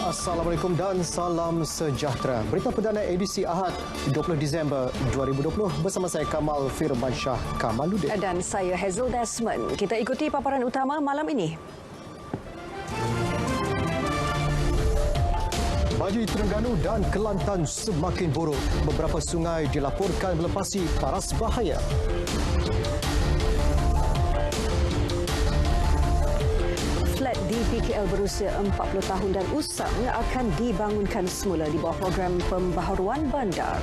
Assalamualaikum dan salam sejahtera. Berita perdana edisi Ahad 20 Disember 2020 bersama saya Kamal Firmansyah Kamaluddin. Dan saya Hazel Desmond. Kita ikuti paparan utama malam ini. Banjir Terengganu dan Kelantan semakin buruk. Beberapa sungai dilaporkan melepasi paras bahaya. Flat di PKL berusia 40 tahun dan usang akan dibangunkan semula di bawah program pembaharuan bandar.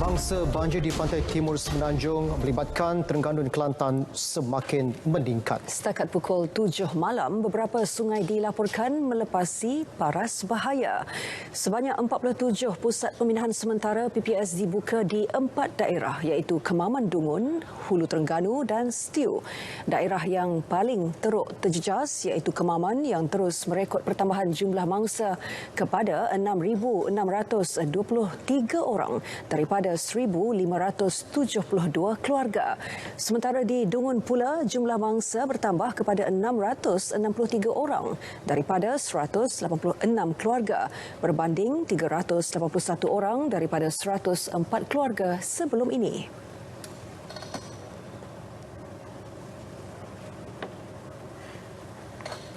Mangsa banjir di pantai timur Semenanjung melibatkan Terengganu dan Kelantan semakin meningkat. Setakat pukul 7 malam, beberapa sungai dilaporkan melepasi paras bahaya. Sebanyak 47 pusat peminahan sementara PPS dibuka di 4 daerah iaitu Kemaman Dungun, Hulu Terengganu dan Setiu. Daerah yang paling teruk terjejas iaitu Kemaman yang terus merekod pertambahan jumlah mangsa kepada 6,623 orang daripada 1,572 keluarga. Sementara di Dungun pula, jumlah mangsa bertambah kepada 663 orang daripada 186 keluarga berbanding 381 orang daripada 104 keluarga sebelum ini.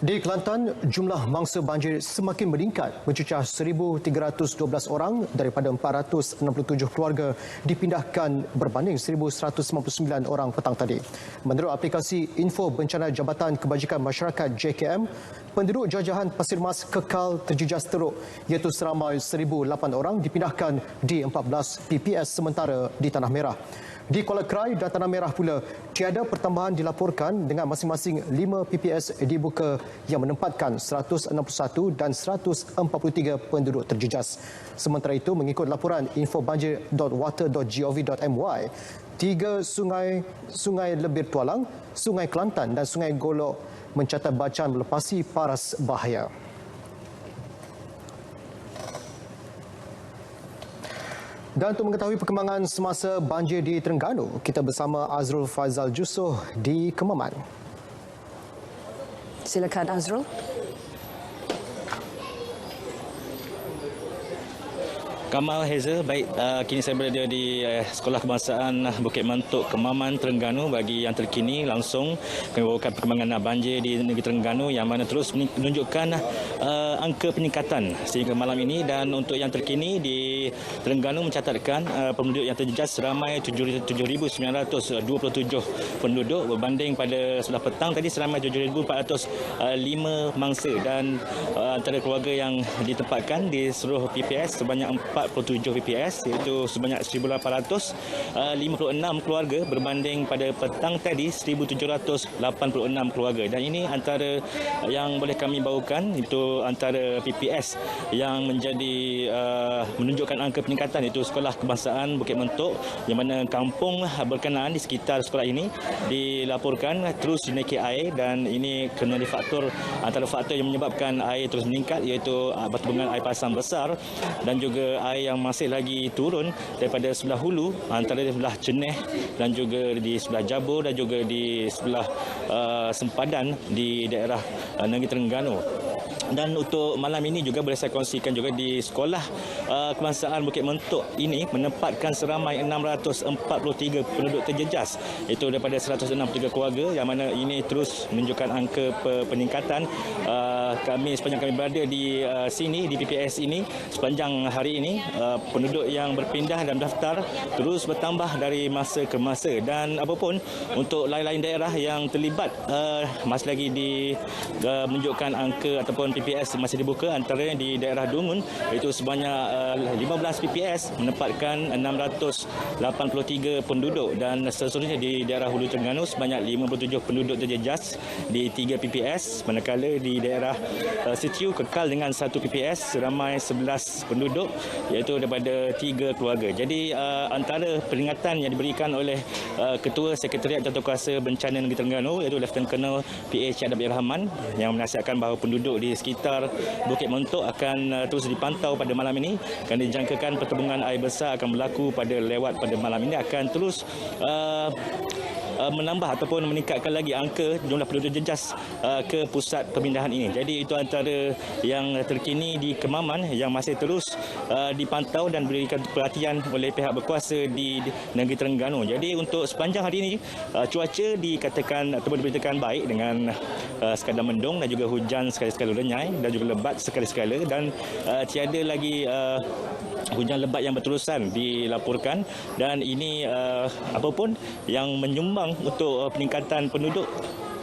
Di Kelantan, jumlah mangsa banjir semakin meningkat mencecah 1,312 orang daripada 467 keluarga dipindahkan berbanding 1,199 orang petang tadi. Menurut aplikasi Info Bencana Jabatan Kebajikan Masyarakat JKM, penduduk jajahan Pasir Mas kekal terjejas teruk iaitu seramai 1,008 orang dipindahkan di 14 PPS sementara di Tanah Merah. Di Kuala Krai dan Tanah Merah pula, tiada pertambahan dilaporkan dengan masing-masing 5 PPS dibuka yang menempatkan 161 dan 143 penduduk terjejas. Sementara itu, mengikut laporan infobanjir.water.gov.my, 3 sungai Lebir Tualang, Sungai Kelantan dan Sungai Golok mencatat bacaan melepasi paras bahaya. Dan untuk mengetahui perkembangan semasa banjir di Terengganu, kita bersama Azrul Faizal Jusoh di Kemaman. Silakan Azrul. Kamal, Hazel, baik, kini saya berada di Sekolah Kebangsaan Bukit Mantuk, Kemaman, Terengganu. Bagi yang terkini, langsung kami bawakan perkembangan banjir di negeri Terengganu yang mana terus menunjukkan angka peningkatan sehingga malam ini. Dan untuk yang terkini di Terengganu mencatatkan penduduk yang terjejas seramai 7,927 penduduk berbanding pada sebelah petang tadi seramai 7,405 mangsa. Dan antara keluarga yang ditempatkan di seluruh PPS sebanyak 47 PPS iaitu sebanyak 1,856 keluarga berbanding pada petang tadi 1,786 keluarga. Dan ini antara yang boleh kami bawakan, itu antara PPS yang menjadi menunjukkan angka peningkatan, iaitu Sekolah Kebangsaan Bukit Mantuk, yang mana kampung berkenaan di sekitar sekolah ini dilaporkan terus dinaiki air. Dan ini kerana antara faktor yang menyebabkan air terus meningkat iaitu bertebangan air pasang besar dan juga air yang masih lagi turun daripada sebelah hulu, antara di sebelah Ceneh dan juga di sebelah Jabur dan juga di sebelah sempadan di daerah negeri Terengganu. Dan untuk malam ini juga boleh saya kongsikan juga di Sekolah Kebangsaan Bukit Mantuk ini menempatkan seramai 643 penduduk terjejas, itu daripada 163 keluarga, yang mana ini terus menunjukkan angka peningkatan. Sepanjang kami berada di sini, di PPS ini, sepanjang hari ini, penduduk yang berpindah dan daftar terus bertambah dari masa ke masa. Dan apapun untuk lain-lain daerah yang terlibat masih lagi menunjukkan angka ataupun PPS masih dibuka, antaranya di daerah Dungun iaitu sebanyak 15 PPS menempatkan 683 penduduk, dan seterusnya di daerah Hulu Terengganu sebanyak 57 penduduk terjejas di 3 PPS, manakala di daerah Sitiu kekal dengan 1 PPS seramai 11 penduduk iaitu daripada 3 keluarga. Jadi antara peringatan yang diberikan oleh Ketua Sekretariat Jawatankuasa Bencana Negeri Terengganu iaitu Lieutenant Colonel PA Cik Abdul Rahman yang menasihatkan bahawa penduduk di sekitar Bukit Montok akan terus dipantau pada malam ini, kerana dijangkakan pertembungan air besar akan berlaku pada malam ini, akan terus menambah ataupun meningkatkan lagi angka jumlah penduduk jejas ke pusat pemindahan ini. Jadi itu antara yang terkini di Kemaman yang masih terus dipantau dan diberikan perhatian oleh pihak berkuasa di negeri Terengganu. Jadi untuk sepanjang hari ini cuaca dikatakan ataupun diberitakan baik dengan sekadar mendung dan juga hujan sekali-sekala renyai dan juga lebat sekali-sekala, dan tiada lagi hujan lebat yang berterusan dilaporkan, dan ini apapun yang menyumbang untuk peningkatan penduduk.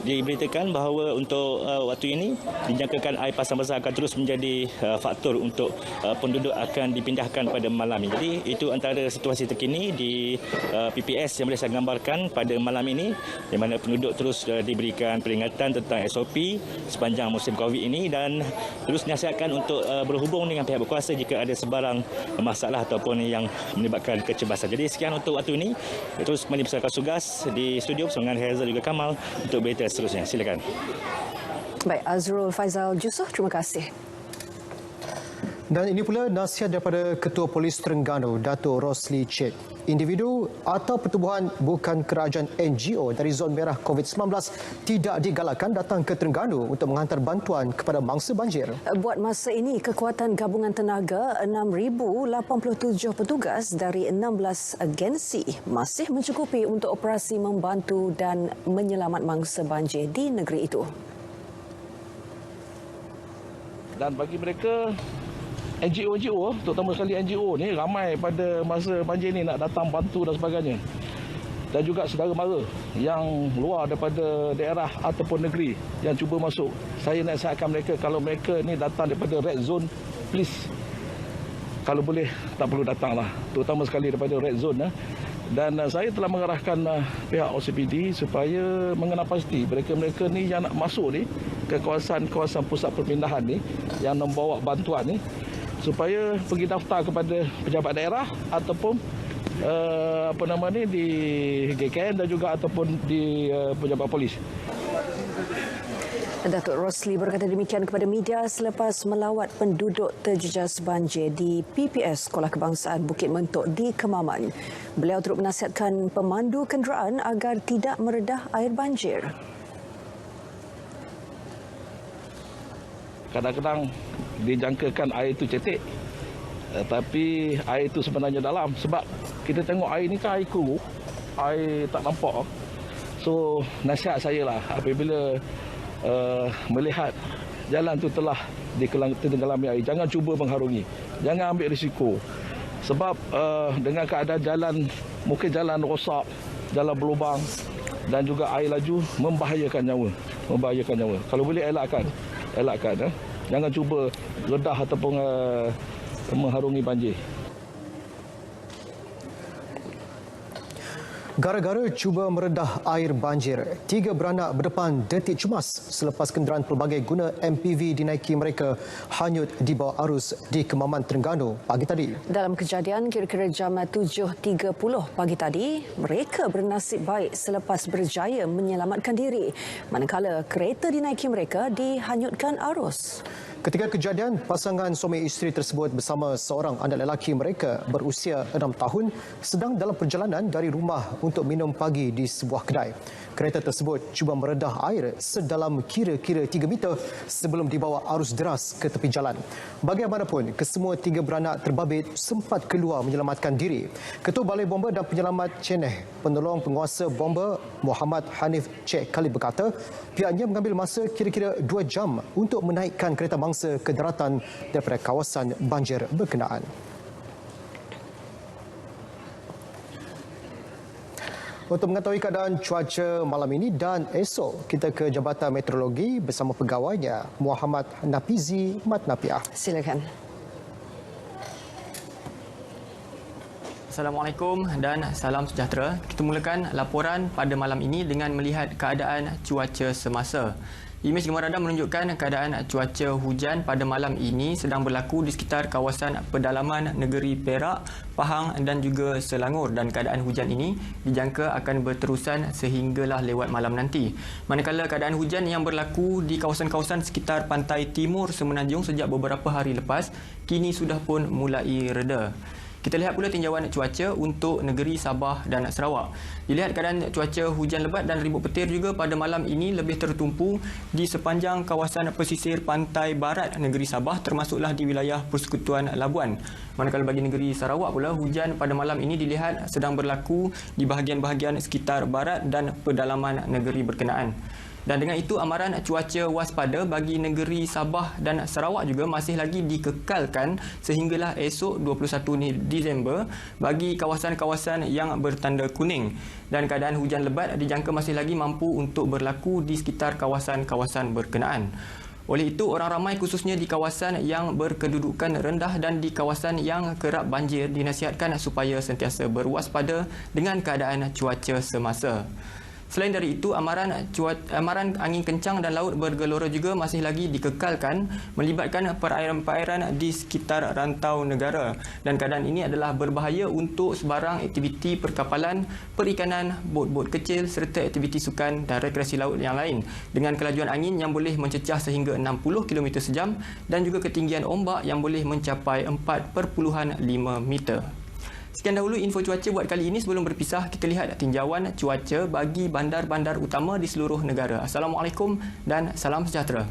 Diberitakan bahawa untuk waktu ini dijangkakan air pasang besar akan terus menjadi faktor untuk penduduk akan dipindahkan pada malam ini. Jadi itu antara situasi terkini di PPS yang boleh saya gambarkan pada malam ini, di mana penduduk terus diberikan peringatan tentang SOP sepanjang musim COVID ini, dan terus dinasihatkan untuk berhubung dengan pihak berkuasa jika ada sebarang masalah ataupun yang menyebabkan kecemasan. Jadi sekian untuk waktu ini. Terus kembali bersama Tugas di studio bersama dengan Hazel juga Kamal untuk berita seterusnya. Silakan. Baik, Azrul Faizal Jusoh, terima kasih. Dan ini pula nasihat daripada Ketua Polis Terengganu, Dato' Rosli Chet. Individu atau pertubuhan bukan kerajaan NGO dari zon merah COVID-19 tidak digalakkan datang ke Terengganu untuk menghantar bantuan kepada mangsa banjir. Buat masa ini, kekuatan gabungan tenaga 6,087 petugas dari 16 agensi masih mencukupi untuk operasi membantu dan menyelamat mangsa banjir di negeri itu. Dan bagi mereka NGO, terutama sekali NGO ni ramai pada masa banjir ni nak datang bantu dan sebagainya. Dan juga saudara mara yang luar daripada daerah ataupun negeri yang cuba masuk. Saya nasihatkan mereka, kalau mereka ni datang daripada red zone, please, kalau boleh tak perlu datanglah. Terutama sekali daripada red zone. Dan saya telah mengarahkan pihak OCPD supaya mengenal pasti mereka-mereka ni yang nak masuk ni ke kawasan-kawasan pusat perpindahan ni yang membawa bantuan ni, supaya pergi daftar kepada pejabat daerah ataupun di GKN dan juga ataupun di pejabat polis. Datuk Rosli berkata demikian kepada media selepas melawat penduduk terjejas banjir di PPS Sekolah Kebangsaan Bukit Mentok di Kemaman. Beliau turut menasihatkan pemandu kenderaan agar tidak meredah air banjir. Kadang-kadang dijangkakan air itu cetek, tapi air itu sebenarnya dalam. Sebab kita tengok air ni kan air keruh, air tak nampak. So nasihat saya lah, apabila melihat jalan tu telah ditenggelami air, jangan cuba mengharungi, jangan ambil risiko. Sebab dengan keadaan jalan, mungkin jalan rosak, jalan berlubang dan juga air laju, membahayakan nyawa. Kalau boleh elakkan. Jangan cuba redah ataupun mengharungi banjir. Gara-gara cuba meredah air banjir, 3 beranak berdepan detik cemas selepas kenderaan pelbagai guna MPV dinaiki mereka hanyut di bawah arus di Kemaman, Terengganu pagi tadi. Dalam kejadian kira-kira jam 7.30 pagi tadi, mereka bernasib baik selepas berjaya menyelamatkan diri, manakala kereta dinaiki mereka dihanyutkan arus. Ketika kejadian, pasangan suami isteri tersebut bersama seorang anak lelaki mereka berusia 6 tahun sedang dalam perjalanan dari rumah untuk minum pagi di sebuah kedai. Kereta tersebut cuba meredah air sedalam kira-kira 3 meter sebelum dibawa arus deras ke tepi jalan. Bagaimanapun, kesemua 3 beranak terbabit sempat keluar menyelamatkan diri. Ketua Balai Bomba dan Penyelamat Ceneh, penolong penguasa bomba Muhammad Hanif Cik Khalid berkata, pihaknya mengambil masa kira-kira 2 jam untuk menaikkan kereta mangsa ke daratan daripada kawasan banjir berkenaan. Untuk mengetahui keadaan cuaca malam ini dan esok, kita ke Jabatan Meteorologi bersama pegawainya Muhammad Nafizi Mat Nafiah. Silakan. Assalamualaikum dan salam sejahtera. Kita mulakan laporan pada malam ini dengan melihat keadaan cuaca semasa. Imej gambar radar menunjukkan keadaan cuaca hujan pada malam ini sedang berlaku di sekitar kawasan pedalaman negeri Perak, Pahang dan juga Selangor, dan keadaan hujan ini dijangka akan berterusan sehinggalah lewat malam nanti. Manakala keadaan hujan yang berlaku di kawasan-kawasan sekitar pantai timur Semenanjung sejak beberapa hari lepas kini sudah pun mulai reda. Kita lihat pula tinjauan cuaca untuk negeri Sabah dan Sarawak. Dilihat keadaan cuaca hujan lebat dan ribut petir juga pada malam ini lebih tertumpu di sepanjang kawasan pesisir pantai barat negeri Sabah, termasuklah di wilayah Persekutuan Labuan. Manakala bagi negeri Sarawak pula, hujan pada malam ini dilihat sedang berlaku di bahagian-bahagian sekitar barat dan pedalaman negeri berkenaan. Dan dengan itu, amaran cuaca waspada bagi negeri Sabah dan Sarawak juga masih lagi dikekalkan sehinggalah esok 21 Disember bagi kawasan-kawasan yang bertanda kuning. Dan keadaan hujan lebat dijangka masih lagi mampu untuk berlaku di sekitar kawasan-kawasan berkenaan. Oleh itu, orang ramai khususnya di kawasan yang berkedudukan rendah dan di kawasan yang kerap banjir dinasihatkan supaya sentiasa berwaspada dengan keadaan cuaca semasa. Selain dari itu, amaran angin kencang dan laut bergelora juga masih lagi dikekalkan melibatkan perairan-perairan di sekitar rantau negara. Dan keadaan ini adalah berbahaya untuk sebarang aktiviti perkapalan, perikanan, bot-bot kecil serta aktiviti sukan dan rekreasi laut yang lain. Dengan kelajuan angin yang boleh mencecah sehingga 60 km sejam dan juga ketinggian ombak yang boleh mencapai 4.5 meter. Sekian dahulu info cuaca buat kali ini. Sebelum berpisah, kita lihat tinjauan cuaca bagi bandar-bandar utama di seluruh negara. Assalamualaikum dan salam sejahtera.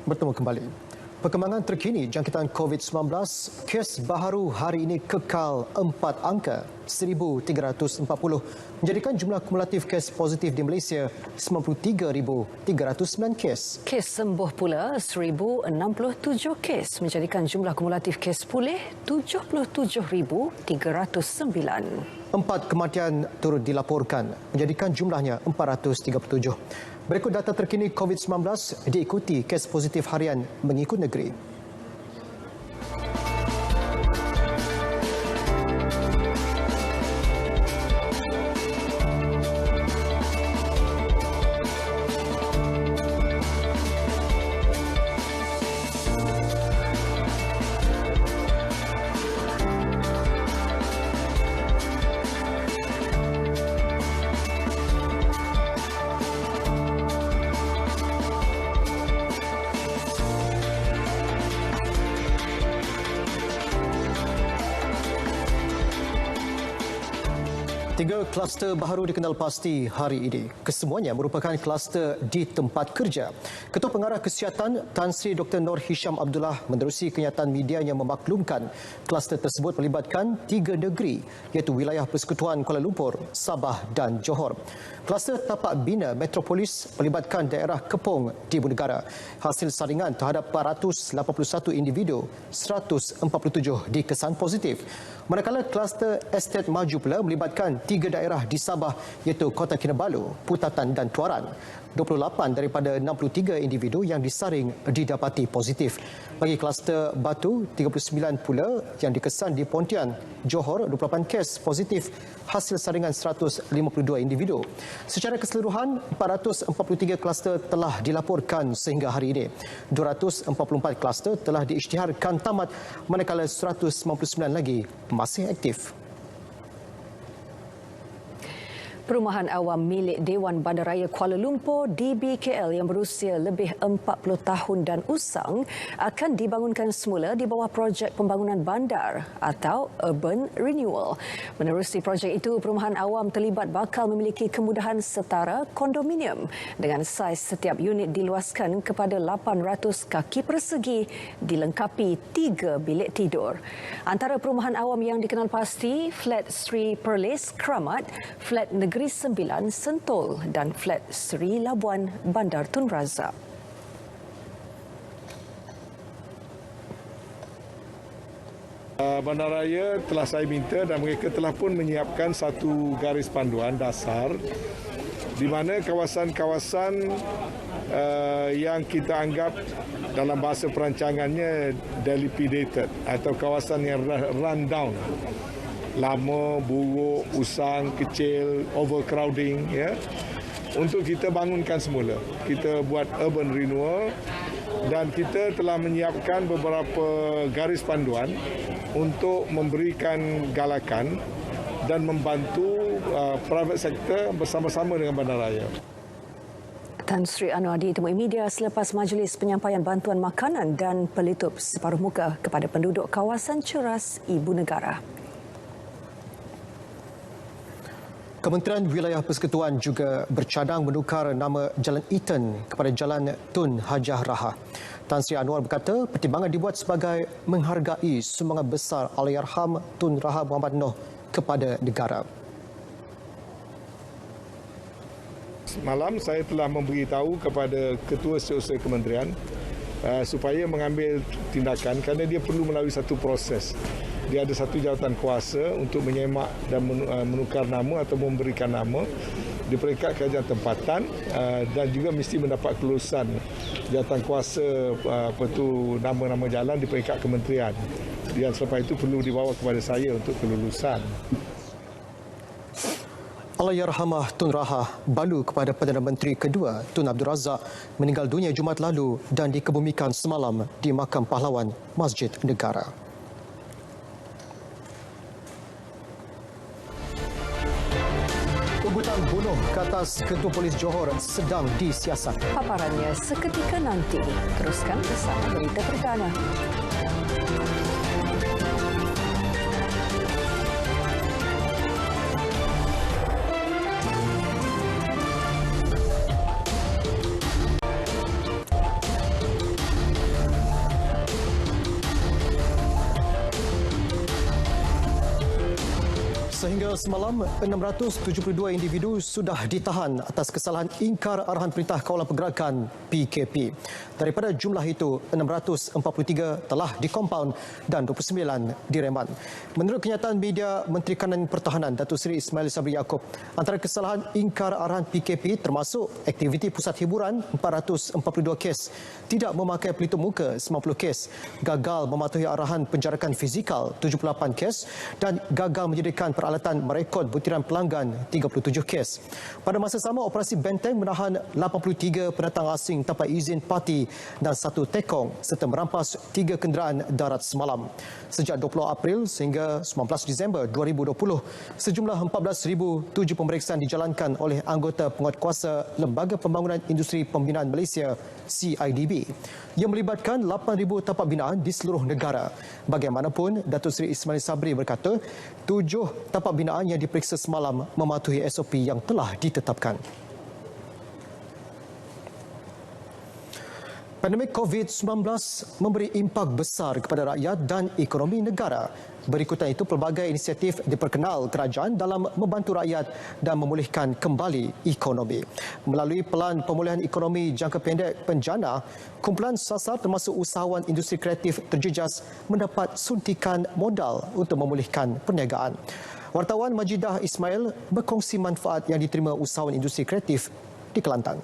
Bertemu kembali. Perkembangan terkini jangkitan COVID-19, kes baharu hari ini kekal 4 angka 1,340 menjadikan jumlah kumulatif kes positif di Malaysia 93,309 kes. Kes sembuh pula 1,067 kes menjadikan jumlah kumulatif kes pulih 77,309. 4 kematian turut dilaporkan menjadikan jumlahnya 437. Berikut data terkini COVID-19 diikuti kes positif harian mengikut negeri. Tiga kluster baharu dikenal pasti hari ini. Kesemuanya merupakan kluster di tempat kerja. Ketua Pengarah Kesihatan Tan Sri Dr. Nur Hisham Abdullah menerusi kenyataan medianya memaklumkan kluster tersebut melibatkan 3 negeri iaitu wilayah Persekutuan Kuala Lumpur, Sabah dan Johor. Kluster tapak bina Metropolis melibatkan daerah Kepong di Ibu Negara. Hasil saringan terhadap 481 individu, 147 dikesan positif. Manakala kluster estet maju pula melibatkan 3 daerah di Sabah iaitu Kota Kinabalu, Putatan dan Tuaran. 28 daripada 63 individu yang disaring didapati positif. Bagi kluster Batu, 39 pula yang dikesan di Pontian, Johor, 28 kes positif hasil saringan 152 individu. Secara keseluruhan, 443 kluster telah dilaporkan sehingga hari ini. 244 kluster telah diisytiharkan tamat, manakala 199 lagi masih aktif. Perumahan awam milik Dewan Bandaraya Kuala Lumpur DBKL yang berusia lebih 40 tahun dan usang akan dibangunkan semula di bawah projek pembangunan bandar atau Urban Renewal. Menerusi projek itu, perumahan awam terlibat bakal memiliki kemudahan setara kondominium dengan saiz setiap unit diluaskan kepada 800 kaki persegi dilengkapi 3 bilik tidur. Antara perumahan awam yang dikenal pasti, Flat Sri Perlis Kramat, Flat Negeri 9 Sentul dan Flat Sri Labuan Bandar Tun Razak. Bandaraya telah saya minta dan mereka telah pun menyiapkan satu garis panduan dasar di mana kawasan-kawasan yang kita anggap dalam bahasa perancangannya dilapidated atau kawasan yang rundown, lama, buruk, usang, kecil, overcrowding, ya, untuk kita bangunkan semula. Kita buat urban renewal dan kita telah menyiapkan beberapa garis panduan untuk memberikan galakan dan membantu private sector bersama-sama dengan bandaraya. Tan Sri Anwar ditemui media selepas majlis penyampaian bantuan makanan dan pelitup separuh muka kepada penduduk kawasan Ceras Ibu Negara. Kementerian Wilayah Persekutuan juga bercadang menukar nama Jalan Eaton kepada Jalan Tun Hajah Raha. Tan Sri Anwar berkata pertimbangan dibuat sebagai menghargai sumbangan besar Allahyarham Tun Raha Muhammad Noh kepada negara. Semalam saya telah memberitahu kepada Ketua Setiausaha Kementerian supaya mengambil tindakan kerana dia perlu melalui satu proses. Dia ada satu jawatan kuasa untuk menyemak dan menukar nama atau memberikan nama di peringkat kerajaan tempatan dan juga mesti mendapat kelulusan jawatan kuasa nama-nama jalan di peringkat kementerian. Dan selepas itu perlu dibawa kepada saya untuk kelulusan. Allahyarhamah Tun Raha balu kepada Perdana Menteri kedua Tun Abdul Razak meninggal dunia Jumaat lalu dan dikebumikan semalam di Makam Pahlawan Masjid Negara. Ugutan bunuh ke atas Ketua Polis Johor sedang disiasat. Paparannya seketika nanti. Teruskan bersama berita perdana. Sehingga semalam, 672 individu sudah ditahan atas kesalahan ingkar arahan Perintah Kawalan Pergerakan PKP. Daripada jumlah itu, 643 telah dikompaun dan 29 direman. Menurut kenyataan media Menteri Kanan Pertahanan Datuk Seri Ismail Sabri Yaakob, antara kesalahan ingkar arahan PKP termasuk aktiviti pusat hiburan 442 kes, tidak memakai pelitup muka 90 kes, gagal mematuhi arahan penjarakan fizikal 78 kes dan gagal menyediakan peralatan merekod butiran pelanggan 37 kes. Pada masa sama, operasi benteng menahan 83 pendatang asing tanpa izin parti dan 1 tekong serta merampas 3 kenderaan darat semalam. Sejak 20 April sehingga 19 Disember 2020, sejumlah 14,007 pemeriksaan dijalankan oleh anggota penguatkuasa Lembaga Pembangunan Industri Pembinaan Malaysia CIDB yang melibatkan 8,000 tapak binaan di seluruh negara. Bagaimanapun, Datuk Seri Ismail Sabri berkata, 7 tapak binaan yang diperiksa semalam mematuhi SOP yang telah ditetapkan. Pandemik COVID-19 memberi impak besar kepada rakyat dan ekonomi negara. Berikutan itu, pelbagai inisiatif diperkenal kerajaan dalam membantu rakyat dan memulihkan kembali ekonomi. Melalui Pelan Pemulihan Ekonomi Jangka Pendek Penjana, kumpulan sasar termasuk usahawan industri kreatif terjejas mendapat suntikan modal untuk memulihkan perniagaan. Wartawan Majidah Ismail berkongsi manfaat yang diterima usahawan industri kreatif di Kelantan.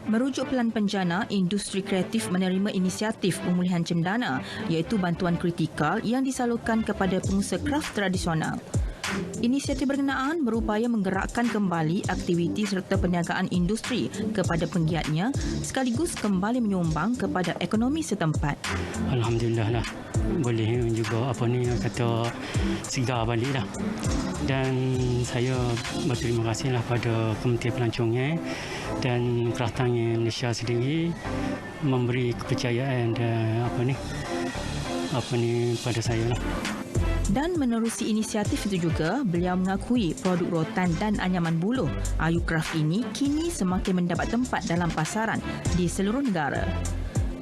Merujuk Pelan Penjana, industri kreatif menerima inisiatif pemulihan cendana iaitu bantuan kritikal yang disalurkan kepada pengusaha kraf tradisional. Inisiatif berkenaan berupaya menggerakkan kembali aktiviti serta perniagaan industri kepada penggiatnya sekaligus kembali menyumbang kepada ekonomi setempat. Alhamdulillah lah, boleh juga kata segar balik lah. Dan saya berterima kasih lah pada Kementerian Pelancongan dan Kraftangan Malaysia sendiri memberi kepercayaan dan pada saya lah. Dan menerusi inisiatif itu juga, beliau mengakui produk rotan dan anyaman buluh Ayu Craft ini kini semakin mendapat tempat dalam pasaran di seluruh negara.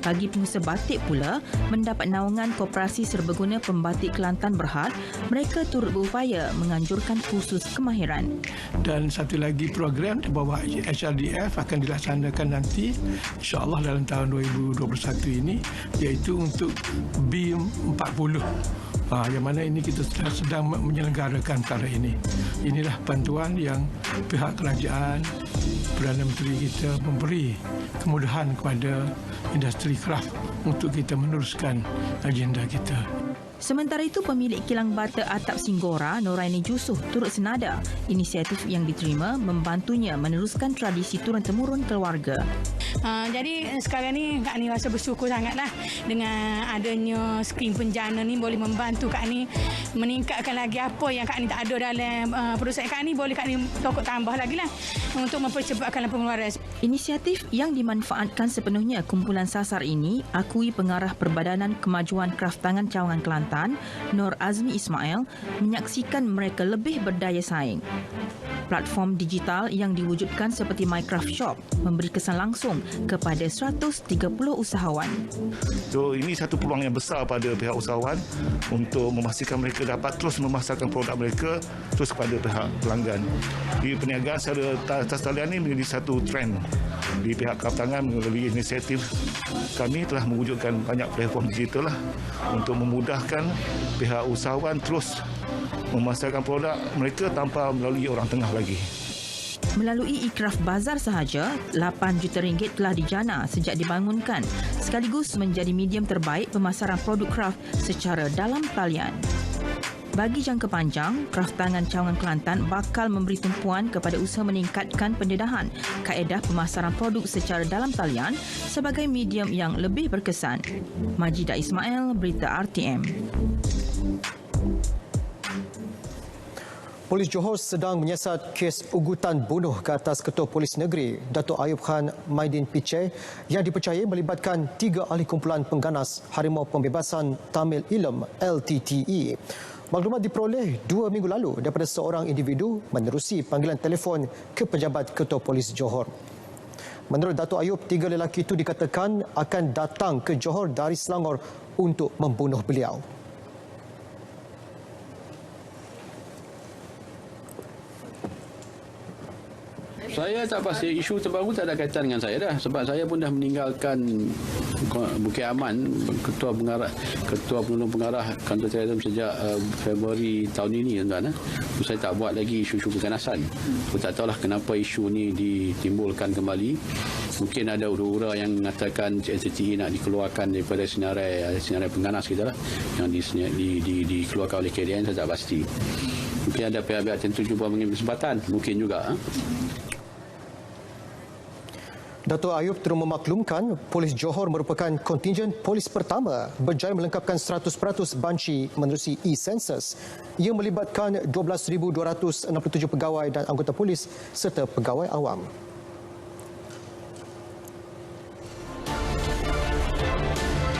Bagi pengusaha batik pula, mendapat naungan Koperasi Serbaguna Pembatik Kelantan Berhad, mereka turut berupaya menganjurkan kursus kemahiran. Dan satu lagi program di bawah HRDF akan dilaksanakan nanti insya-Allah dalam tahun 2021 ini, iaitu untuk BIM 40. Yang mana ini kita sedang menyelenggarakan perkara ini. Inilah bantuan yang pihak kerajaan, Perdana Menteri kita memberi kemudahan kepada industri kraft untuk kita meneruskan agenda kita. Sementara itu, pemilik kilang bata Atap Singgora, Noraini Jusuh, turut senada inisiatif yang diterima membantunya meneruskan tradisi turun-temurun keluarga. Jadi sekarang ni Kak Ni rasa bersyukur sangatlah dengan adanya skrim penjana ni boleh membantu Kak Ni meningkatkan lagi apa yang Kak Ni tak ada dalam perusahaan Kak Ni, boleh Kak Ni tokok tambah lagi lah untuk mempercepatkan pengeluaran. Inisiatif yang dimanfaatkan sepenuhnya kumpulan sasar ini akui Pengarah Perbadanan Kemajuan Kraftangan Cawangan Kelantan, Nur Azmi Ismail, menyaksikan mereka lebih berdaya saing. Platform digital yang diwujudkan seperti MyCraft Shop memberi kesan langsung kepada 130 usahawan. So ini satu peluang yang besar pada pihak usahawan untuk memastikan mereka dapat terus memasarkan produk mereka terus kepada pihak pelanggan. Di perniagaan secara atas talian ini menjadi satu trend di pihak Kraftangan. Melalui inisiatif kami telah mewujudkan banyak platform digital lah untuk memudahkan pihak usahawan terus memasarkan produk mereka tanpa melalui orang tengah lagi. Melalui e-Craft Bazar sahaja, RM8 juta telah dijana sejak dibangunkan, sekaligus menjadi medium terbaik pemasaran produk kraft secara dalam talian. Bagi jangka panjang, Kraftangan Cawangan Kelantan bakal memberi tumpuan kepada usaha meningkatkan pendedahan kaedah pemasaran produk secara dalam talian sebagai medium yang lebih berkesan. Majidah Ismail, Berita RTM. Polis Johor sedang menyiasat kes ugutan bunuh ke atas Ketua Polis Negeri, Datuk Ayub Khan Maidin Pichai, yang dipercayai melibatkan 3 ahli kumpulan pengganas Harimau Pembebasan Tamil Ilm LTTE. Maklumat diperoleh 2 minggu lalu daripada seorang individu menerusi panggilan telefon ke pejabat Ketua Polis Johor. Menurut Datuk Ayub, 3 lelaki itu dikatakan akan datang ke Johor dari Selangor untuk membunuh beliau. Saya tak pasti, isu terbaru tak ada kaitan dengan saya dah, sebab saya pun dah meninggalkan Bukit Aman, Ketua Penolong Pengarah Kantor Terhadap sejak Februari tahun ini, tuan-tuan. Saya tak buat lagi isu-isu keganasan. Saya tak tahulah kenapa isu ni ditimbulkan kembali. Mungkin ada ura-ura yang mengatakan LTTE nak dikeluarkan daripada senarai pengganas kita lah, yang dikeluarkan oleh KDN. Saya tak pasti. Mungkin ada pihak-pihak tertentu cuba mengambil kesempatan, mungkin juga. Datuk Ayub terus memaklumkan Polis Johor merupakan kontingen polis pertama berjaya melengkapkan 100% banci menerusi e-census yang melibatkan 12,267 pegawai dan anggota polis serta pegawai awam.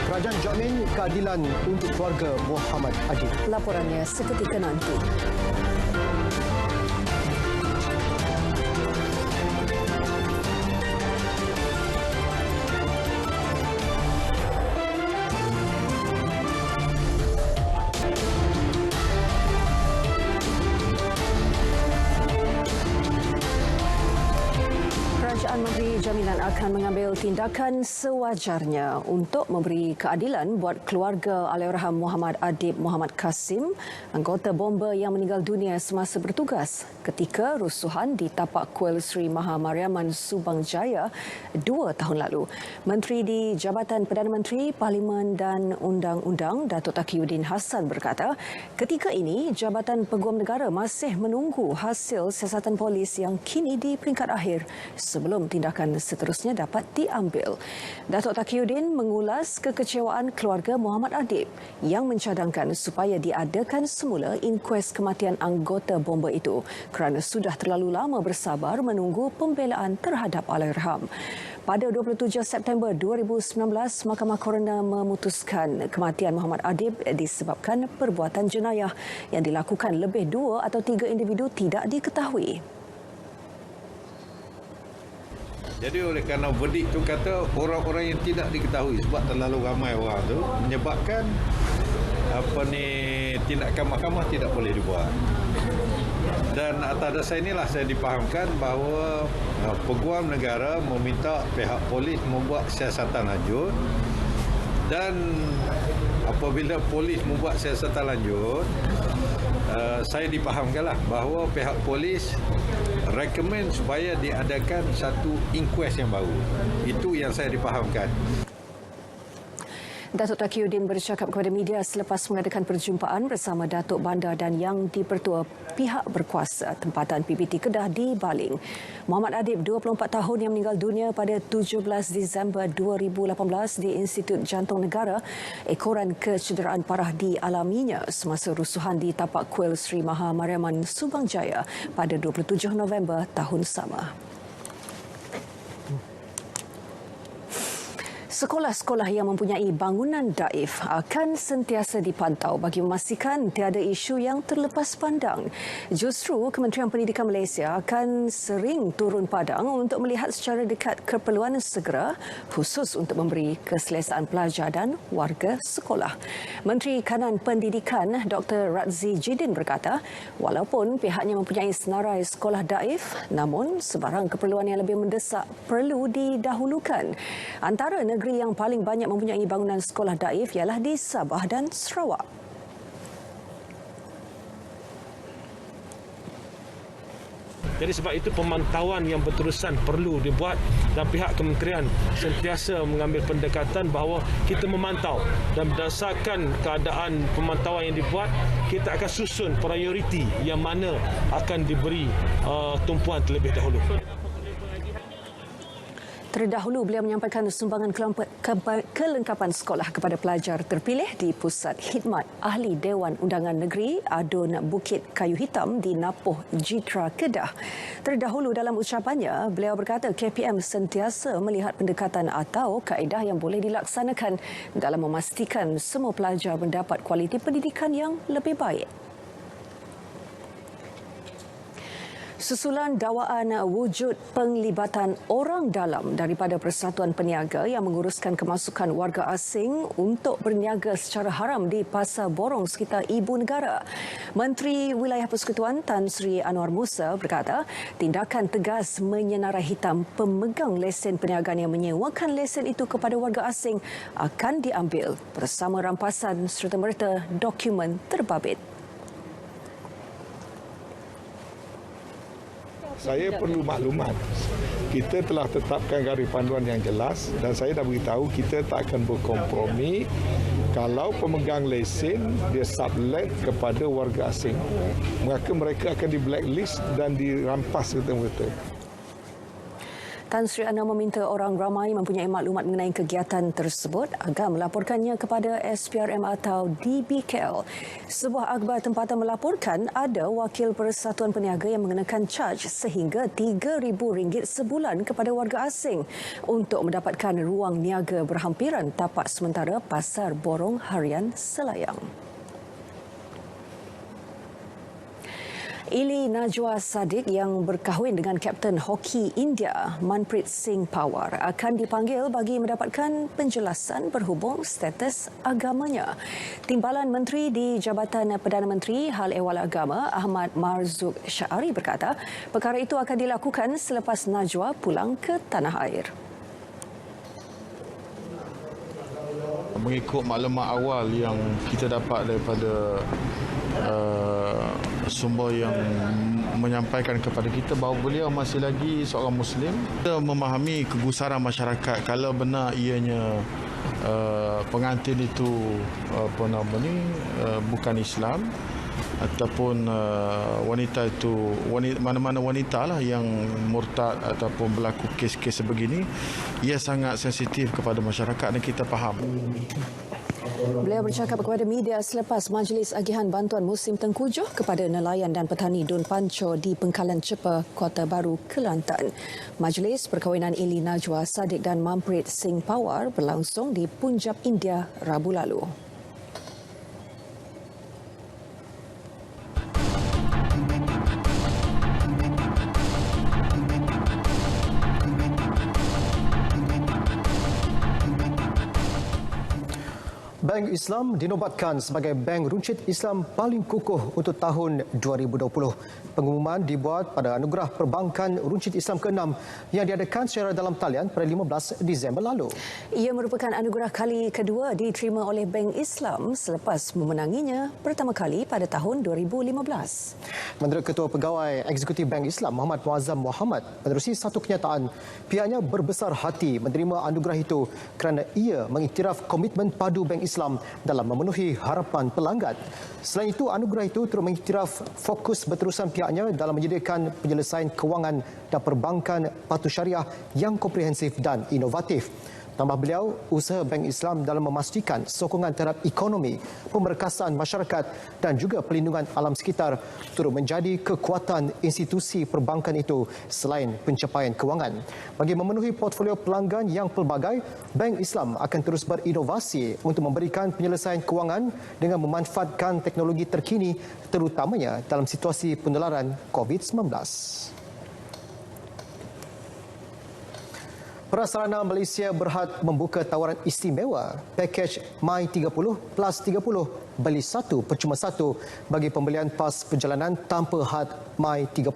Kerajaan jamin keadilan untuk keluarga Muhammad Adil. Laporannya seketika nanti. Kerajaan Menteri Jaminan akan mengambil tindakan sewajarnya untuk memberi keadilan buat keluarga Allahyarham Muhammad Adib Muhammad Kasim, anggota bomba yang meninggal dunia semasa bertugas ketika rusuhan di tapak Kuil Sri Maha Mariaman Subang Jaya 2 tahun lalu. Menteri di Jabatan Perdana Menteri, Parlimen dan Undang-Undang, Datuk Taqiyuddin Hassan berkata, ketika ini Jabatan Peguam Negara masih menunggu hasil siasatan polis yang kini di peringkat akhir sebelum tindakan seterusnya dapat diambil. Datuk Taqiyuddin mengulas kekecewaan keluarga Muhammad Adib yang mencadangkan supaya diadakan semula inkues kematian anggota bomba itu kerana sudah terlalu lama bersabar menunggu pembelaan terhadap Allahyarham. Pada 27 September 2019, Mahkamah Coroner memutuskan kematian Muhammad Adib disebabkan perbuatan jenayah yang dilakukan lebih 2 atau 3 individu tidak diketahui. Jadi oleh kerana verdik tu kata orang-orang yang tidak diketahui sebab terlalu ramai orang tu menyebabkan tindakan mahkamah tidak boleh dibuat. Dan atas dasar inilah saya dipahamkan bahawa Peguam Negara meminta pihak polis membuat siasatan lanjut, dan apabila polis membuat siasatan lanjut, saya dipahamkanlah bahawa pihak polis recommend supaya diadakan satu inquest yang baru. Itu yang saya dipahamkan. Datuk Taqiyuddin bercakap kepada media selepas mengadakan perjumpaan bersama Datuk Bandar dan Yang di-Pertua pihak berkuasa tempatan PBT Kedah di Baling. Muhammad Adib, 24 tahun yang meninggal dunia pada 17 Disember 2018 di Institut Jantung Negara, ekoran kecederaan parah dialaminya semasa rusuhan di tapak Kuil Sri Maha Mariaman Subang Jaya pada 27 November tahun sama. Sekolah-sekolah yang mempunyai bangunan daif akan sentiasa dipantau bagi memastikan tiada isu yang terlepas pandang. Justru Kementerian Pendidikan Malaysia akan sering turun padang untuk melihat secara dekat keperluan segera khusus untuk memberi keselesaan pelajar dan warga sekolah. Menteri Kanan Pendidikan Dr. Razzie Jidin berkata, walaupun pihaknya mempunyai senarai sekolah daif, namun sebarang keperluan yang lebih mendesak perlu didahulukan. Antara negeri yang paling banyak mempunyai bangunan sekolah daif ialah di Sabah dan Sarawak. Jadi sebab itu pemantauan yang berterusan perlu dibuat dan pihak kementerian sentiasa mengambil pendekatan bahawa kita memantau dan berdasarkan keadaan pemantauan yang dibuat, kita akan susun prioriti yang mana akan diberi tumpuan terlebih dahulu. Terdahulu, beliau menyampaikan sumbangan kelengkapan sekolah kepada pelajar terpilih di Pusat Khidmat Ahli Dewan Undangan Negeri Adun Bukit Kayu Hitam di Napoh Jitra, Kedah. Terdahulu dalam ucapannya, beliau berkata KPM sentiasa melihat pendekatan atau kaedah yang boleh dilaksanakan dalam memastikan semua pelajar mendapat kualiti pendidikan yang lebih baik. Susulan dakwaan wujud penglibatan orang dalam daripada Persatuan Peniaga yang menguruskan kemasukan warga asing untuk berniaga secara haram di Pasar Borong sekitar Ibu Negara. Menteri Wilayah Persekutuan Tan Sri Anwar Musa berkata, tindakan tegas menyenarai hitam pemegang lesen perniagaan yang menyewakan lesen itu kepada warga asing akan diambil bersama rampasan serta-merta dokumen terbabit. Saya perlu maklumat. Kita telah tetapkan garis panduan yang jelas dan saya dah beritahu kita tak akan berkompromi kalau pemegang lesen dia sublet kepada warga asing. Maka mereka akan di blacklist dan dirampas serta-merta. Tan Sri Anwar meminta orang ramai mempunyai maklumat mengenai kegiatan tersebut agar melaporkannya kepada SPRM atau DBKL. Sebuah akhbar tempatan melaporkan ada wakil Persatuan Peniaga yang mengenakan caj sehingga RM3,000 sebulan kepada warga asing untuk mendapatkan ruang niaga berhampiran tapak sementara Pasar Borong Harian Selayang. Ili Najwa Sadiq yang berkahwin dengan Kapten Hoki India Manpreet Singh Pawar akan dipanggil bagi mendapatkan penjelasan berhubung status agamanya. Timbalan Menteri di Jabatan Perdana Menteri Hal Ehwal Agama Ahmad Marzuq Syari berkata perkara itu akan dilakukan selepas Najwa pulang ke tanah air. Mengikut maklumat awal yang kita dapat daripada sumber yang menyampaikan kepada kita bahawa beliau masih lagi seorang Muslim. Kita memahami kegusaran masyarakat kalau benar ianya pengantin itu bukan Islam ataupun wanita itu mana-mana wanita lah yang murtad ataupun berlaku kes-kes sebegini, ia sangat sensitif kepada masyarakat dan kita faham. Beliau bercakap kepada media selepas Majlis Agihan Bantuan Musim Tengkujuh kepada nelayan dan petani Dun Panco di Pengkalan Cepa, Kota Baru, Kelantan. Majlis perkahwinan Ili Najwa Sadiq dan Manpreet Singh Pawar berlangsung di Punjab, India, Rabu lalu. Bank Islam dinobatkan sebagai bank runcit Islam paling kukuh untuk tahun 2020. Pengumuman dibuat pada Anugerah Perbankan Runcit Islam ke-6 yang diadakan secara dalam talian pada 15 Disember lalu. Ia merupakan anugerah kali kedua diterima oleh Bank Islam selepas memenanginya pertama kali pada tahun 2015. Menteri Ketua Pegawai Eksekutif Bank Islam Muhammad Muazzam Muhammad menerusi satu kenyataan pihaknya berbesar hati menerima anugerah itu kerana ia mengiktiraf komitmen padu Bank Islam dalam memenuhi harapan pelanggan. Selain itu, anugerah itu turut mengiktiraf fokus berterusan pihaknya dalam menyediakan penyelesaian kewangan dan perbankan patuh syariah yang komprehensif dan inovatif. Tambah beliau, usaha Bank Islam dalam memastikan sokongan terhadap ekonomi, pemerkasaan masyarakat dan juga pelindungan alam sekitar turut menjadi kekuatan institusi perbankan itu selain pencapaian kewangan. Bagi memenuhi portfolio pelanggan yang pelbagai, Bank Islam akan terus berinovasi untuk memberikan penyelesaian kewangan dengan memanfaatkan teknologi terkini terutamanya dalam situasi penularan COVID-19. Prasarana Malaysia berhad membuka tawaran istimewa pakej My 30 plus 30 beli 1 percuma 1 bagi pembelian pas perjalanan tanpa had My 30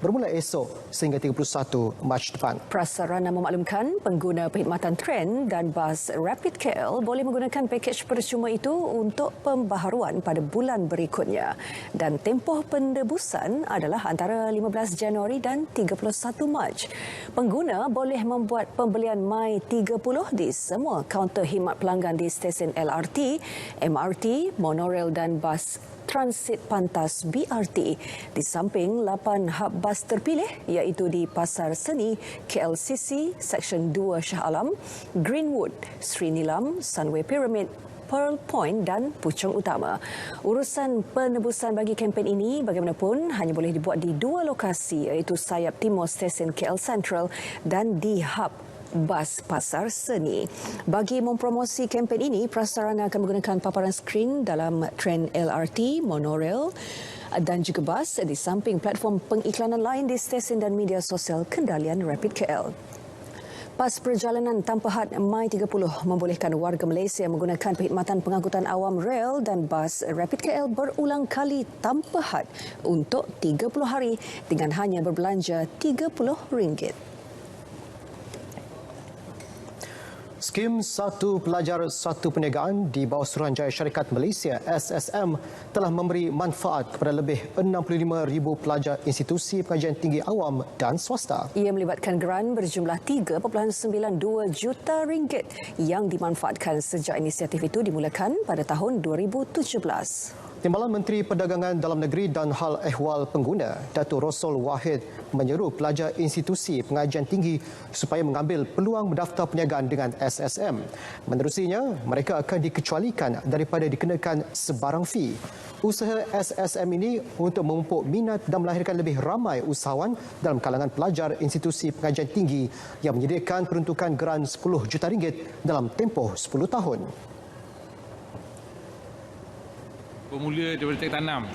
bermula esok sehingga 31 Mac depan. Prasarana memaklumkan pengguna perkhidmatan tren dan bas Rapid KL boleh menggunakan pakej percuma itu untuk pembaharuan pada bulan berikutnya dan tempoh pendebusan adalah antara 15 Januari dan 31 Mac. Pengguna boleh membuat pembelian My 30 di semua kaunter khidmat pelanggan di stesen LRT, MRT, monorail dan bas transit pantas BRT di samping 8 hub bas terpilih iaitu di Pasar Seni, KLCC, Seksyen 2 Shah Alam, Greenwood, Sri Nilam, Sunway Pyramid, Pearl Point dan Puchong Utama. Urusan penebusan bagi kempen ini bagaimanapun hanya boleh dibuat di 2 lokasi iaitu sayap timur stesen KL Central dan di hub bas Pasar Seni. Bagi mempromosi kempen ini, prasarana akan menggunakan paparan skrin dalam tren LRT, monorail dan juga bas di samping platform pengiklanan lain di stesen dan media sosial kendalian Rapid KL. Pas perjalanan tanpa had My 30 membolehkan warga Malaysia menggunakan perkhidmatan pengangkutan awam rel dan bas Rapid KL berulang kali tanpa had untuk 30 hari dengan hanya berbelanja RM30. Skim Satu Pelajar Satu Perniagaan di bawah Suruhanjaya Syarikat Malaysia SSM telah memberi manfaat kepada lebih 65,000 pelajar institusi pengajian tinggi awam dan swasta. Ia melibatkan geran berjumlah RM3.92 juta yang dimanfaatkan sejak inisiatif itu dimulakan pada tahun 2017. Timbalan Menteri Perdagangan Dalam Negeri dan Hal Ehwal Pengguna, Datuk Rosul Wahid menyeru pelajar institusi pengajian tinggi supaya mengambil peluang mendaftar perniagaan dengan SSM. Menerusinya, mereka akan dikecualikan daripada dikenakan sebarang fee. Usaha SSM ini untuk memupuk minat dan melahirkan lebih ramai usahawan dalam kalangan pelajar institusi pengajian tinggi yang menyediakan peruntukan geran RM10 juta dalam tempoh 10 tahun. Bermula daripada tek tanam.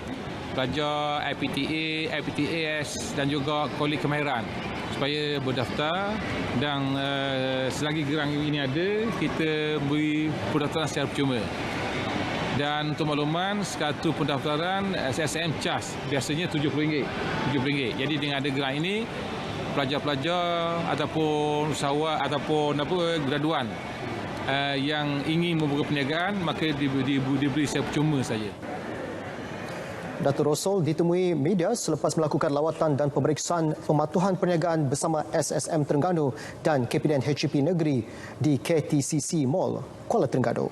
pelajar IPTA, IPTAS dan juga kolej kemahiran supaya berdaftar dan selagi gerang ini ada, kita beri pendaftaran secara percuma. Dan untuk makluman, sekatu pendaftaran SSM charge biasanya RM70. Jadi dengan ada gerang ini, pelajar-pelajar ataupun usahawan ataupun graduan yang ingin membuka perniagaan, maka diberi secara percuma saja. Datuk Rosol ditemui media selepas melakukan lawatan dan pemeriksaan pematuhan perniagaan bersama SSM Terengganu dan KPDN HEP Negeri di KTCC Mall, Kuala Terengganu.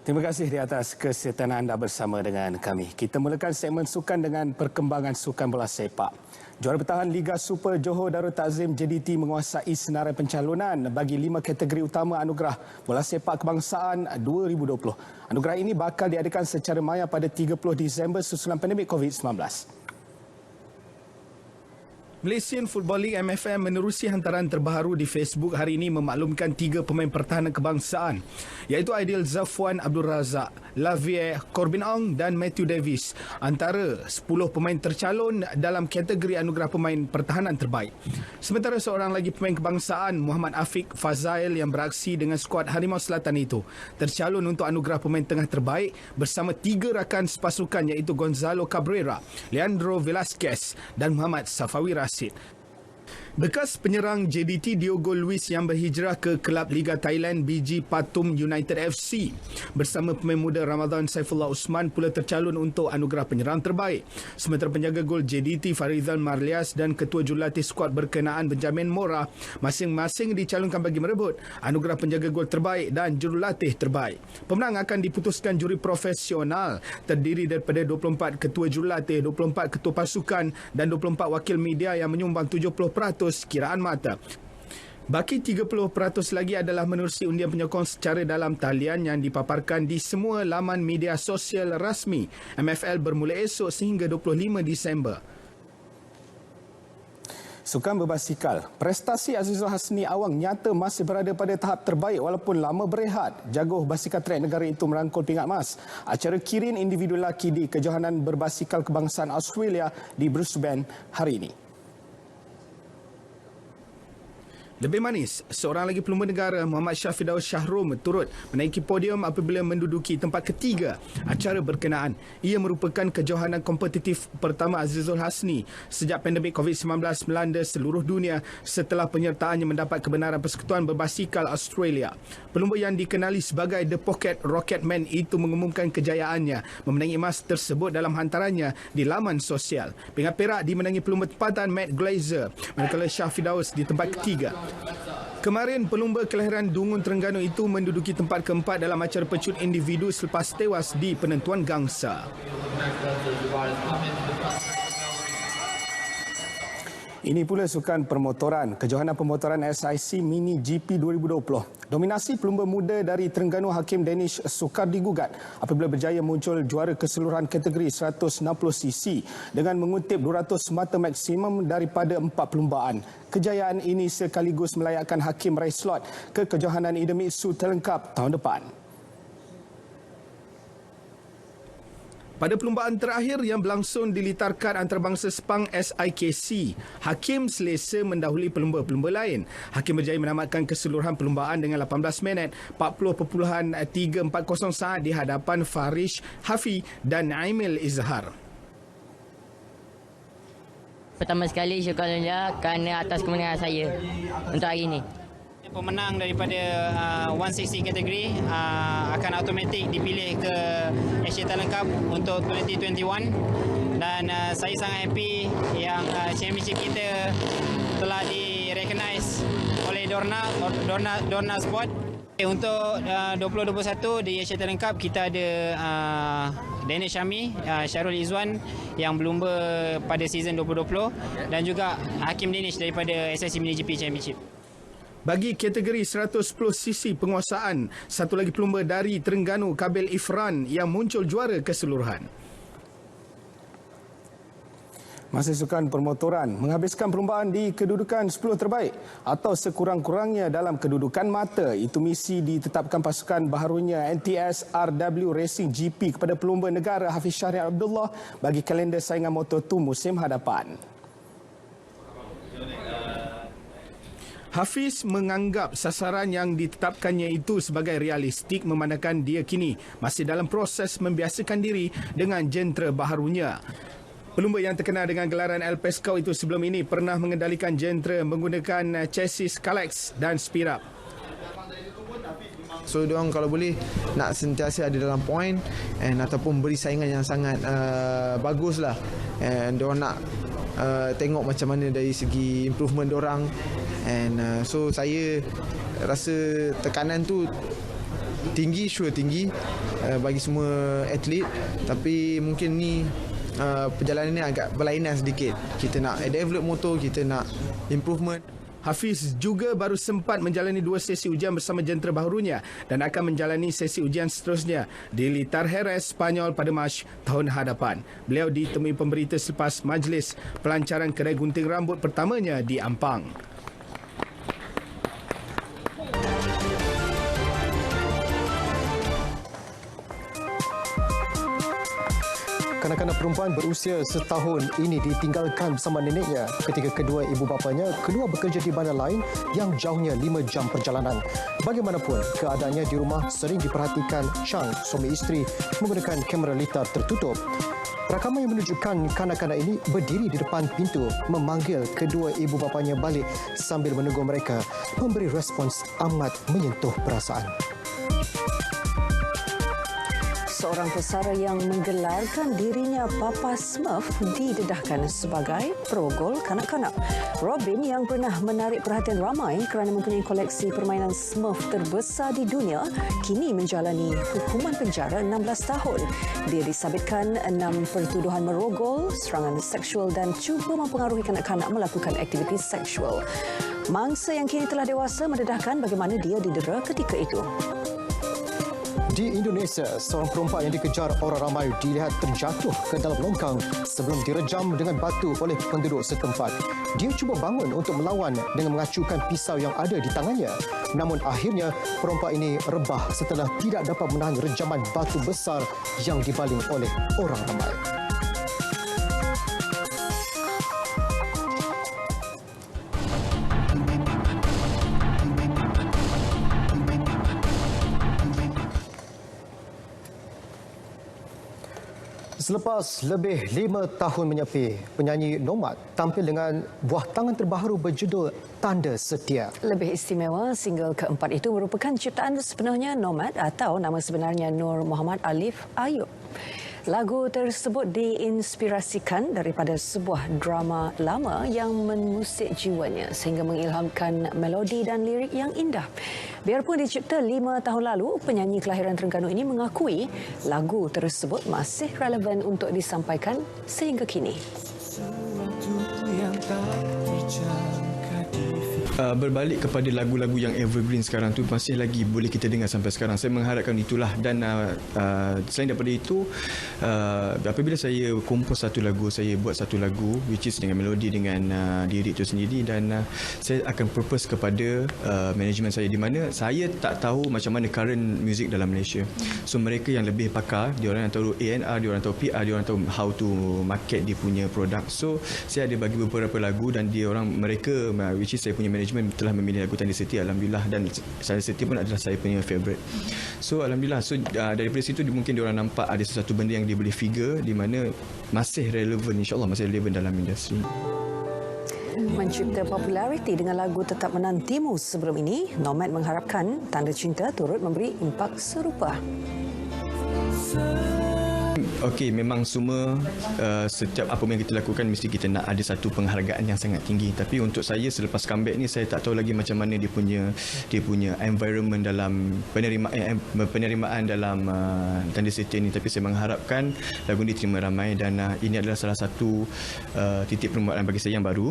Terima kasih di atas kesetiaan anda bersama dengan kami. Kita mulakan segmen sukan dengan perkembangan sukan bola sepak. Juara bertahan Liga Super Johor Darul Takzim JDT menguasai senarai pencalonan bagi 5 kategori utama anugerah bola sepak kebangsaan 2020. Anugerah ini bakal diadakan secara maya pada 30 Disember susulan pandemik COVID-19. Malaysian Football League MFM menerusi hantaran terbaru di Facebook hari ini memaklumkan 3 pemain pertahanan kebangsaan iaitu Aidil Zafwan Abdul Razak, Lavie Corbin Ong dan Matthew Davis antara 10 pemain tercalon dalam kategori anugerah pemain pertahanan terbaik. Sementara seorang lagi pemain kebangsaan Muhammad Afiq Fazail yang beraksi dengan skuad Harimau Selatan itu tercalon untuk anugerah pemain tengah terbaik bersama 3 rakan sepasukan iaitu Gonzalo Cabrera, Leandro Velasquez dan Muhammad Safawi Rashid. Bekas penyerang JDT Diogo Luis yang berhijrah ke kelab Liga Thailand BG Pathum United FC bersama pemain muda Ramadan Saifullah Usman pula tercalon untuk anugerah penyerang terbaik. Sementara penjaga gol JDT Farizal Marlias dan ketua jurulatih skuad berkenaan Benjamin Mora masing-masing dicalonkan bagi merebut anugerah penjaga gol terbaik dan jurulatih terbaik. Pemenang akan diputuskan juri profesional terdiri daripada 24 ketua jurulatih, 24 ketua pasukan dan 24 wakil media yang menyumbang 70% kiraan mata. Baki 30% lagi adalah menerusi undian penyokong secara dalam talian yang dipaparkan di semua laman media sosial rasmi MFL bermula esok sehingga 25 Disember. Sukan berbasikal. Prestasi Azizul Hasni Awang nyata masih berada pada tahap terbaik walaupun lama berehat. Jaguh basikal trek negara itu merangkul pingat emas. Acara kirin individu lelaki di kejohanan berbasikal kebangsaan Australia di Brisbane hari ini. Lebih manis, seorang lagi pelumba negara Muhammad Syafidaus Syahrum turut menaiki podium apabila menduduki tempat ketiga acara berkenaan. Ia merupakan kejohanan kompetitif pertama Azizul Hasni sejak pandemik COVID-19 melanda seluruh dunia setelah penyertaannya mendapat kebenaran Persekutuan Berbasikal Australia. Pelumba yang dikenali sebagai The Pocket Rocketman itu mengumumkan kejayaannya memenangi emas tersebut dalam hantarannya di laman sosial. Pingat perak dimenangi pelumba tempatan Matt Glazer, manakala Syafidaus di tempat ketiga. Kemarin, pelumba kelahiran Dungun Terengganu itu menduduki tempat keempat dalam acara pecut individu selepas tewas di penentuan gangsa. Ini pula sukan permotoran. Kejohanan permotoran SIC Mini GP 2020. Dominasi pelumba muda dari Terengganu Hakim Danish sukar digugat apabila berjaya muncul juara keseluruhan kategori 160cc dengan mengutip 200 mata maksimum daripada 4 perlumbaan. Kejayaan ini sekaligus melayakkan Hakim meraih slot ke kejohanan Idemitsu terlengkap tahun depan. Pada perlumbaan terakhir yang berlangsung di litarkad antarabangsa Sepang SIKC, Hakim selesa mendahului pelumba-pelumba lain. Hakim berjaya menamatkan keseluruhan perlumbaan dengan 18 minit 40.340 saat di hadapan Farish Hafi dan Aimil Izhar. Pertama sekali syukur Alhamdulillah kerana atas kemenangan saya untuk hari ini. Pemenang daripada 160 kategori akan automatik dipilih ke Asia Talent Cup untuk 2021 dan saya sangat happy yang championship kita telah direcognize oleh Dorna Sport. Untuk 2021 di Asia Talent Cup kita ada Daniel Syami, Syarul Izwan yang berlumba pada season 2020 dan juga Hakim Danish daripada SIC Mini GP Championship. Bagi kategori 110cc penguasaan, satu lagi pelumba dari Terengganu, Kabil Ifran yang muncul juara keseluruhan. Masih sukan permotoran menghabiskan perlumbaan di kedudukan 10 terbaik atau sekurang-kurangnya dalam kedudukan mata. Itu misi ditetapkan pasukan baharunya NTS RW Racing GP kepada pelumba negara Hafiz Syahriar Abdullah bagi kalender saingan Moto2 musim hadapan. Hafiz menganggap sasaran yang ditetapkannya itu sebagai realistik memandangkan dia kini masih dalam proses membiasakan diri dengan jentera baharunya. Pelumba yang terkenal dengan gelaran El Pescao itu sebelum ini pernah mengendalikan jentera menggunakan chassis Kalex dan Speed Up. So diorang kalau boleh nak sentiasa ada dalam point ataupun beri saingan yang sangat bagus lah. Diorang nak tengok macam mana dari segi improvement diorang. So saya rasa tekanan tu tinggi, sure tinggi bagi semua atlet. Tapi mungkin ni perjalanan ni agak berlainan sedikit. Kita nak develop motor, kita nak improvement. Hafiz juga baru sempat menjalani 2 sesi ujian bersama jentera baharunya dan akan menjalani sesi ujian seterusnya di Litar Jerez, Spanyol pada Mac tahun hadapan. Beliau ditemui pemberita selepas majlis pelancaran kedai gunting rambut pertamanya di Ampang. Kanak-kanak perempuan berusia setahun ini ditinggalkan bersama neneknya ketika kedua ibu bapanya keluar bekerja di bandar lain yang jauhnya 5 jam perjalanan. Bagaimanapun, keadaannya di rumah sering diperhatikan Chang, suami isteri, menggunakan kamera litar tertutup. Rakaman yang menunjukkan kanak-kanak ini berdiri di depan pintu memanggil kedua ibu bapanya balik sambil menunggu mereka memberi respons amat menyentuh perasaan. Seorang pesara yang menggelarkan dirinya Papa Smurf didedahkan sebagai perogol kanak-kanak. Robin yang pernah menarik perhatian ramai kerana mempunyai koleksi permainan Smurf terbesar di dunia kini menjalani hukuman penjara 16 tahun. Dia disabitkan 6 pertuduhan merogol, serangan seksual dan cuba mempengaruhi kanak-kanak melakukan aktiviti seksual. Mangsa yang kini telah dewasa mendedahkan bagaimana dia didera ketika itu. Di Indonesia, seorang perempuan yang dikejar orang ramai dilihat terjatuh ke dalam longkang sebelum direjam dengan batu oleh penduduk setempat. Dia cuba bangun untuk melawan dengan mengacukan pisau yang ada di tangannya. Namun akhirnya, perempuan ini rebah setelah tidak dapat menahan rejaman batu besar yang dibaling oleh orang ramai. Selepas lebih 5 tahun menyepi, penyanyi Nomad tampil dengan buah tangan terbaru berjudul Tanda Setia. Lebih istimewa, single keempat itu merupakan ciptaan sepenuhnya Nomad atau nama sebenarnya Nur Muhammad Alif Ayub. Lagu tersebut diinspirasikan daripada sebuah drama lama yang mengusik jiwanya sehingga mengilhamkan melodi dan lirik yang indah. Biarpun dicipta 5 tahun lalu, penyanyi kelahiran Terengganu ini mengakui lagu tersebut masih relevan untuk disampaikan sehingga kini. Berbalik kepada lagu-lagu yang evergreen sekarang tu masih lagi boleh kita dengar sampai sekarang. Saya mengharapkan itulah dan selain daripada itu apabila saya kompos satu lagu, saya buat satu lagu which is dengan melodi dengan lirik itu sendiri dan saya akan purpose kepada management saya di mana saya tak tahu macam mana current music dalam Malaysia. So mereka yang lebih pakar, diorang yang tahu A&R, diorang tahu PR, diorang tahu how to market dia punya produk. So saya ada bagi beberapa lagu dan mereka which is saya punya management telah memilih lagu Tanda Setia, alhamdulillah, dan Tanda Setia pun adalah saya punya favourite. So alhamdulillah, so daripada situ mungkin diorang nampak ada sesuatu benda yang dia boleh figure di mana masih relevan, insyaAllah masih relevan dalam industri. Mencipta populariti dengan lagu Tetap Menantimu sebelum ini, Nomad mengharapkan Tanda Cinta turut memberi impak serupa. Okey, memang semua setiap apa yang kita lakukan mesti kita nak ada satu penghargaan yang sangat tinggi. Tapi untuk saya selepas comeback ni saya tak tahu lagi macam mana dia punya environment dalam penerimaan dalam Tanda Setia ni. Tapi saya mengharapkan lagu ni diterima ramai dan ini adalah salah satu titik permulaan bagi saya yang baru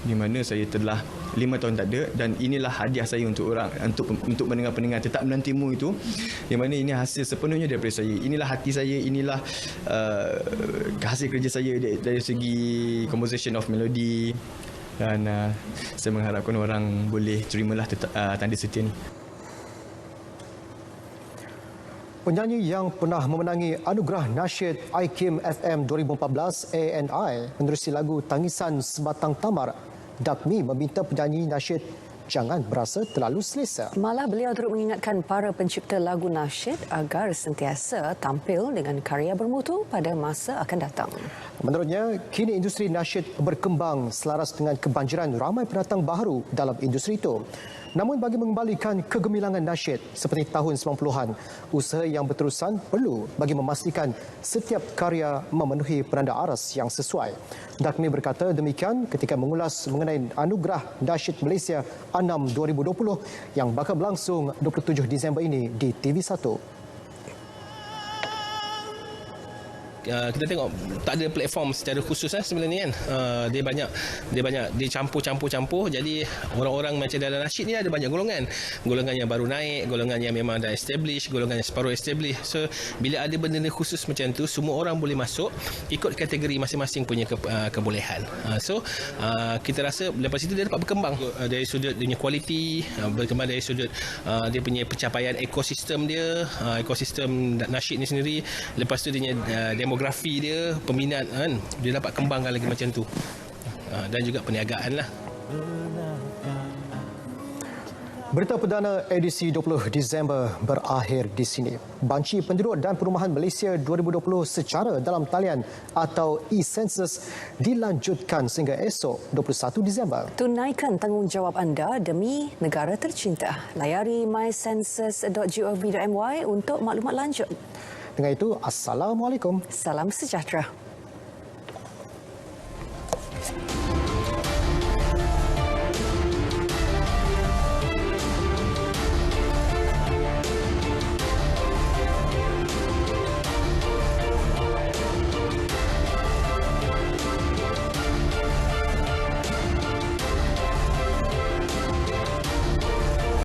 di mana saya telah 5 tahun tak ada dan inilah hadiah saya untuk pendengar-pendengar Tetap Menantimu itu di mana ini hasil sepenuhnya daripada saya. Inilah hati saya, inilah hasil kerja saya dari segi composition of melody, dan saya mengharapkan orang boleh terimalah tanda setia ni. Penyanyi yang pernah memenangi anugerah nasyid IKIM FM 2014 ANI menerusi lagu Tangisan Sebatang Tamar, Dakmi meminta penyanyi nasyid jangan berasa terlalu selesa. Malah beliau turut mengingatkan para pencipta lagu nasyid agar sentiasa tampil dengan karya bermutu pada masa akan datang. Menurutnya, kini industri nasyid berkembang selaras dengan kebanjiran ramai pendatang baharu dalam industri itu. Namun bagi mengembalikan kegemilangan nasyid seperti tahun 90-an, usaha yang berterusan perlu bagi memastikan setiap karya memenuhi penanda aras yang sesuai. Dakmi berkata demikian ketika mengulas mengenai Anugerah Nasyid Malaysia ANAM 2020 yang bakal berlangsung 27 Disember ini di TV1. Kita tengok tak ada platform secara khusus sebenarnya kan. Dia banyak dia campur-campur, jadi orang-orang macam dalam nasyid ni ada banyak golongan yang baru naik, golongan yang memang dah establish, golongan yang separuh establish. So bila ada benda khusus macam tu, semua orang boleh masuk ikut kategori masing-masing punya kebolehan. So kita rasa lepas itu dia dapat berkembang dari sudut dia punya kualiti, berkembang dari sudut dia punya pencapaian ekosistem dia, ekosistem nasyid ni sendiri. Lepas tu dia demografi dia, peminat kan, dia dapat kembangkan lagi macam tu. Dan juga perniagaan lah. Berita perdana edisi 20 Disember berakhir di sini. Banci Penduduk dan Perumahan Malaysia 2020 secara dalam talian atau e-census dilanjutkan sehingga esok 21 Disember. Tunaikan tanggungjawab anda demi negara tercinta. Layari mycensus.gov.my untuk maklumat lanjut. Dengan itu, Assalamualaikum. Salam sejahtera.